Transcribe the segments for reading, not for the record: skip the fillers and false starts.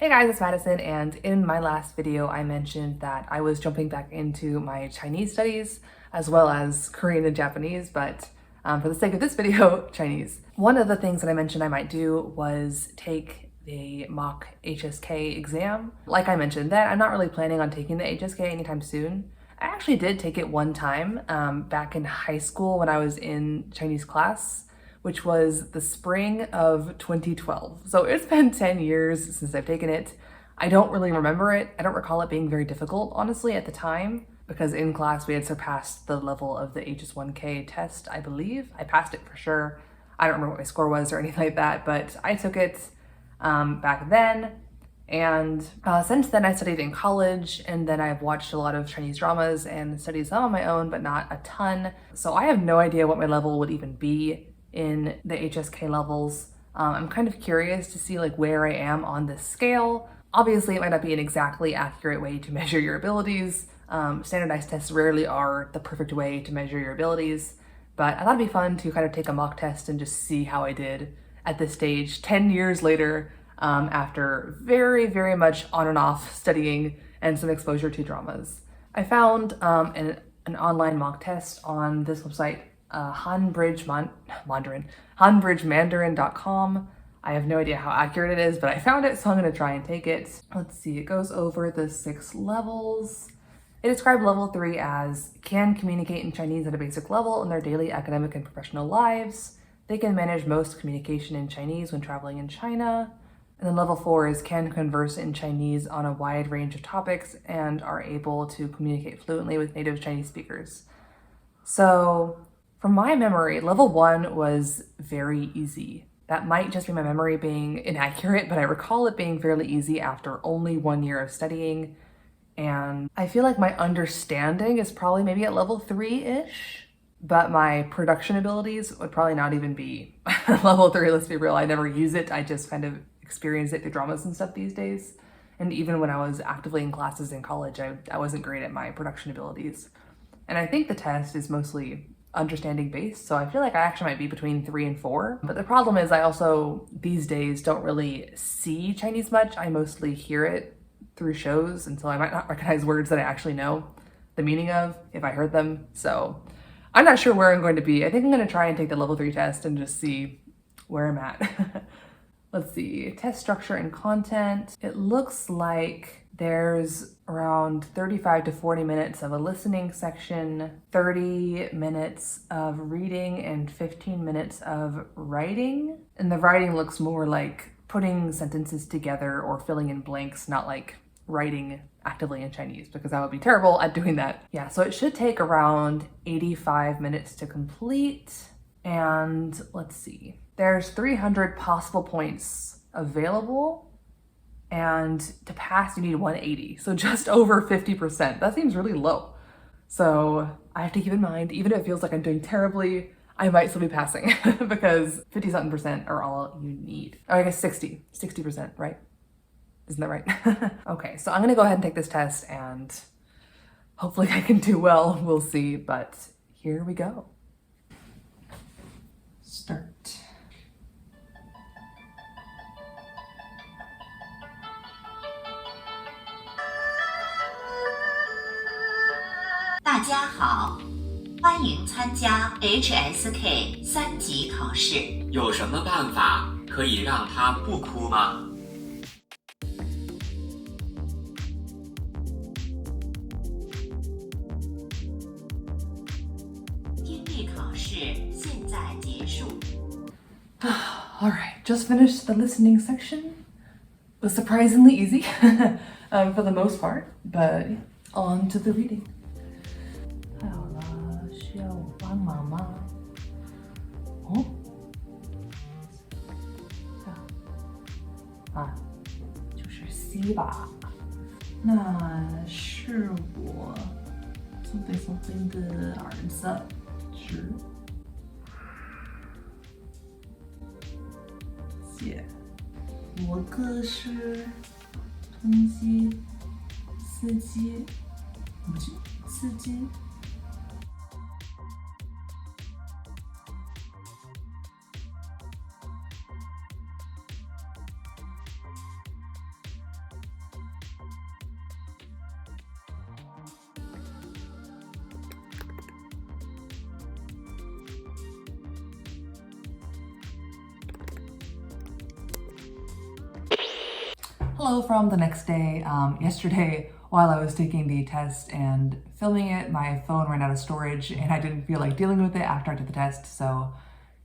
Hey guys, it's Madison, and in my last video I mentioned that I was jumping back into my Chinese studies as well as Korean and Japanese, but for the sake of this video, Chinese. One of the things that I mentioned I might do was take the mock HSK exam. Like I mentioned, that I'm not really planning on taking the HSK anytime soon. I actually did take it one time back in high school when I was in Chinese class, which was the spring of 2012. So it's been 10 years since I've taken it. I don't really remember it. I don't recall it being very difficult, honestly, at the time, because in class we had surpassed the level of the HS1K test, I believe. I passed it for sure. I don't remember what my score was or anything like that, but I took it back then. And since then I studied in college, and then I've watched a lot of Chinese dramas and studied some on my own, but not a ton. So I have no idea what my level would even be in the HSK levels. I'm kind of curious to see like where I am on this scale. Obviously, it might not be an exactly accurate way to measure your abilities. Standardized tests rarely are the perfect way to measure your abilities, but I thought it'd be fun to kind of take a mock test and just see how I did at this stage 10 years later, after very, very much on and off studying and some exposure to dramas. I found an online mock test on this website, hanbridgemandarin.com. I have no idea how accurate it is, but I found it, so I'm going to try and take it. Let's see, it goes over the 6 levels. It described level 3 as can communicate in Chinese at a basic level in their daily academic and professional lives. They can manage most communication in Chinese when traveling in China. And then level 4 is can converse in Chinese on a wide range of topics and are able to communicate fluently with native Chinese speakers. So from my memory, level 1 was very easy. That might just be my memory being inaccurate, but I recall it being fairly easy after only 1 year of studying. And I feel like my understanding is probably maybe at level 3-ish, but my production abilities would probably not even be level 3, let's be real. I never use it. I just kind of experience it through dramas and stuff these days. And even when I was actively in classes in college, I wasn't great at my production abilities. And I think the test is mostly understanding based, so I feel like I actually might be between 3 and 4. But the problem is I also, these days, don't really see Chinese much. I mostly hear it through shows, and so I might not recognize words that I actually know the meaning of if I heard them. So I'm not sure where I'm going to be. I think I'm going to try and take the level 3 test and just see where I'm at. Let's see, test structure and content. It looks like there's around 35 to 40 minutes of a listening section, 30 minutes of reading, and 15 minutes of writing. And the writing looks more like putting sentences together or filling in blanks, not like writing actively in Chinese, because I would be terrible at doing that. Yeah, so it should take around 85 minutes to complete. And let's see, there's 300 possible points available, and to pass you need 180, so just over 50%. That seems really low. So I have to keep in mind, even if it feels like I'm doing terribly, I might still be passing because 50-something% are all you need. Or I guess 60%, right? Isn't that right? Okay, so I'm gonna go ahead and take this test and hopefully I can do well. We'll see, but here we go. Start. 大家好，欢迎参加 HSK 3级考试。有什么办法可以让他不哭吗？听力考试现在结束。All right, just finished the listening section. It was surprisingly easy for the most part, but on to the reading. 太好了，需要我帮忙吗？哦，啊，就是 C 吧？那是我something的儿子，是。姐，我哥是通缉司机，不是司机。Hello from the next day. Yesterday, while I was taking the test and filming it, my phone ran out of storage and I didn't feel like dealing with it after I did the test. So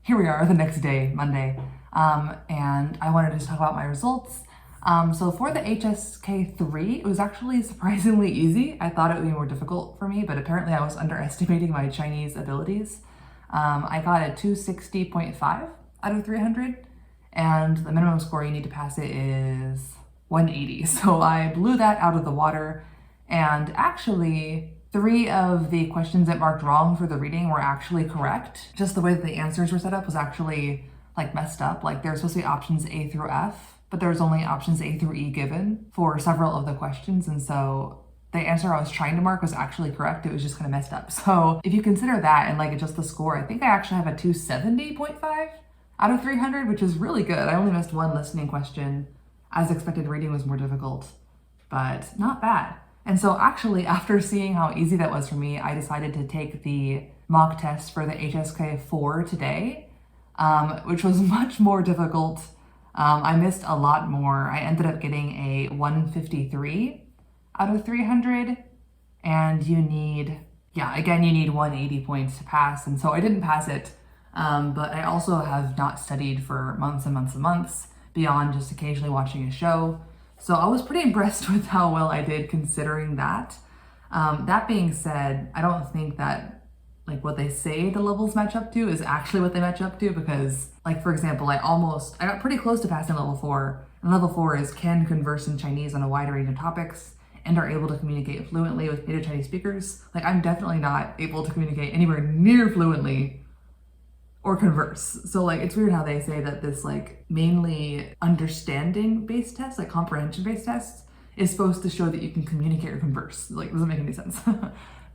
here we are the next day, Monday. And I wanted to just talk about my results. So for the HSK3, it was actually surprisingly easy. I thought it would be more difficult for me, but apparently I was underestimating my Chinese abilities. I got a 260.5 out of 300, and the minimum score you need to pass it is 180. So I blew that out of the water, and actually 3 of the questions that marked wrong for the reading were actually correct. Just the way that the answers were set up was actually like messed up. Like there's supposed to be options A through F, but there was only options A through E given for several of the questions, and so the answer I was trying to mark was actually correct. It was just kind of messed up. So if you consider that and like adjust the score, I think I actually have a 270.5 out of 300, which is really good. I only missed 1 listening question. As expected, reading was more difficult, but not bad. And so actually, after seeing how easy that was for me, I decided to take the mock test for the HSK4 today, which was much more difficult. I missed a lot more. I ended up getting a 153 out of 300, and you need 180 points to pass. And so I didn't pass it, but I also have not studied for months and months and months beyond just occasionally watching a show. So I was pretty impressed with how well I did considering that. That being said, I don't think that like what they say the levels match up to is actually what they match up to, because like, for example, I got pretty close to passing level 4, and level 4 is can converse in Chinese on a wide range of topics and are able to communicate fluently with native Chinese speakers. Like I'm definitely not able to communicate anywhere near fluently or converse. So like, it's weird how they say that this like mainly understanding based test, like comprehension based test, is supposed to show that you can communicate or converse. Like, doesn't make any sense.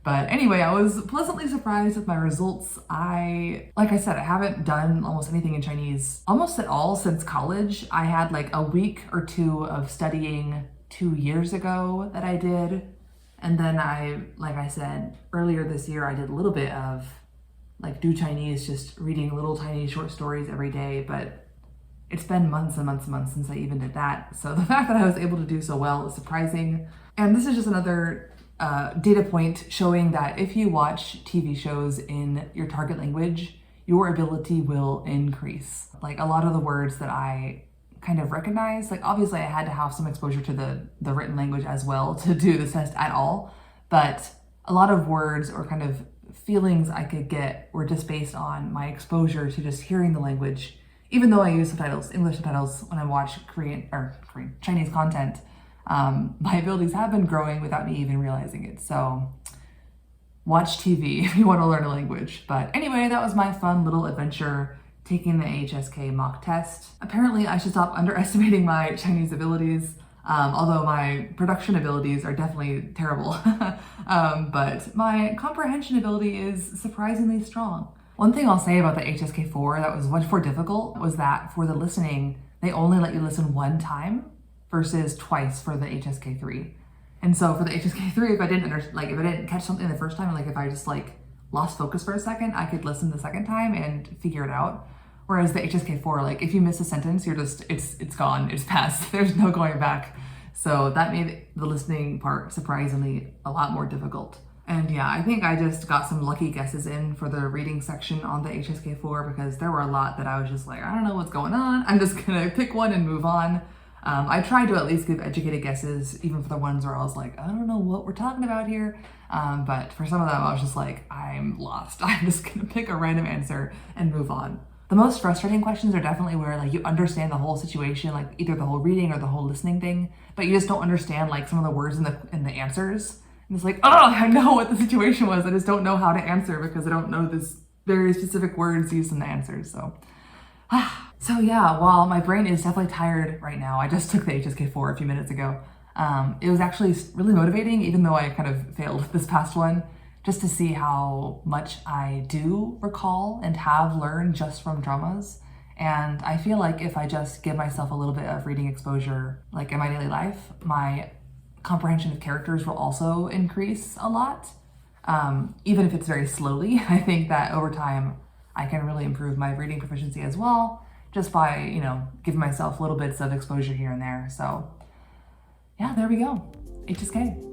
But anyway, I was pleasantly surprised with my results. Like I said, I haven't done almost anything in Chinese almost at all since college. I had like a week or 2 of studying 2 years ago that I did. And then like I said, earlier this year, I did a little bit of like do Chinese, just reading little tiny short stories every day. But it's been months and months and months since I even did that. So the fact that I was able to do so well is surprising. And this is just another data point showing that if you watch TV shows in your target language, your ability will increase. Like a lot of the words that I kind of recognize, like obviously I had to have some exposure to the written language as well to do this test at all, but a lot of words or kind of feelings I could get were just based on my exposure to just hearing the language. Even though I use subtitles, English subtitles, when I watch Chinese content, my abilities have been growing without me even realizing it. So watch TV if you want to learn a language. But anyway, that was my fun little adventure taking the HSK mock test. Apparently I should stop underestimating my Chinese abilities, although my production abilities are definitely terrible. But my comprehension ability is surprisingly strong. One thing I'll say about the HSK4 that was much more difficult was that for the listening, they only let you listen 1 time versus twice for the HSK3. And so for the HSK3, if I didn't catch something the first time, like if I just like lost focus for a second, I could listen the second time and figure it out. Whereas the HSK4, like if you miss a sentence, you're just, it's gone, it's passed. There's no going back. So that made the listening part surprisingly a lot more difficult. And yeah, I think I just got some lucky guesses in for the reading section on the HSK4 because there were a lot that I was just like, I don't know what's going on. I'm just gonna pick one and move on. I tried to at least give educated guesses, even for the ones where I was like, I don't know what we're talking about here. But for some of them, I was just like, I'm lost. I'm just gonna pick a random answer and move on. The most frustrating questions are definitely where like you understand the whole situation, like either the whole reading or the whole listening thing, but you just don't understand like some of the words in the answers. And it's like, oh, I know what the situation was. I just don't know how to answer because I don't know this very specific words used in the answers. So yeah, while my brain is definitely tired right now, I just took the HSK4 a few minutes ago. It was actually really motivating, even though I kind of failed this past one, just to see how much I do recall and have learned just from dramas. And I feel like if I just give myself a little bit of reading exposure, like in my daily life, my comprehension of characters will also increase a lot. Even if it's very slowly, I think that over time, I can really improve my reading proficiency as well, just by, giving myself little bits of exposure here and there. So yeah, there we go. HSK.